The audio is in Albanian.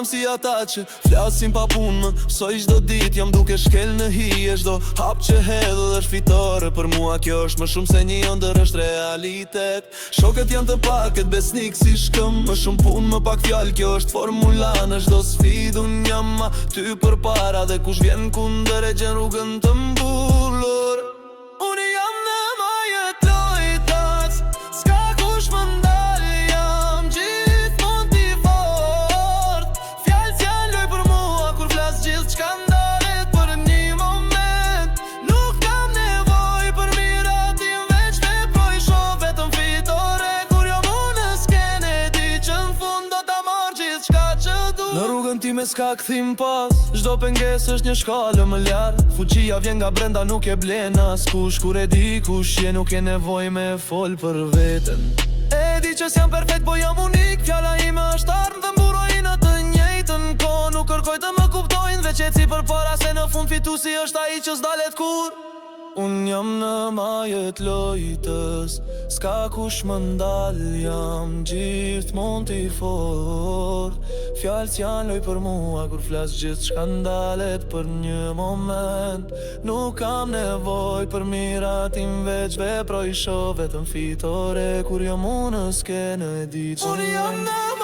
jam si ata që flasin pa punë. Mësoj çdo ditë jam duke shkel në hije. Çdo hap që hedh është fitore. Për mua kjo është më shumë se një ëndër, është realitet. Shokët janë të pakët, besnik si shkëm. Më shumë punë, më pak fjalë, kjo është formula në çdo sfidë. Unë jam aty përpara dhe kush vjen kundër e gjen rrugën të mbullur. Unë jam në majët lojtas, s'ka kush më ndal, jam gjithmonë ti fort. Fjalët janë loj për mua kur flas gjithçka ndalet për një moment. Nuk kam nevojë për mirat tim, veç veproj shoh vetëm fitore. Kur jam unë në skenë e di që në fund do ta marr gjithçka që du. Në rrugën time s'ka kthim pas, çdo pengesë është një shkallë më lart. Fuqia vjen nga brenda, nuk e blen askush. Kur e di kush je, nuk e nevojë me fol për veten. E di që s'jam perfekt, po jam unik. Fjala ime është armë dhe mburoj në të njëjtën kohë. Nuk kërkoj të më kuptojnë, veç eci përpara se në fund fituesi është ai që s'dalet kur. Unë jam në majët lojtës, s'ka kush më ndal, jam gjithmonë ti fort. Fjalët janë loj për mua kur flas gjithçka ndalet për një moment. Nuk kam nevojë për mirat tim, veç veproj shoh vetëm fitore. Kur jam unë në skenë e di që Unë jam në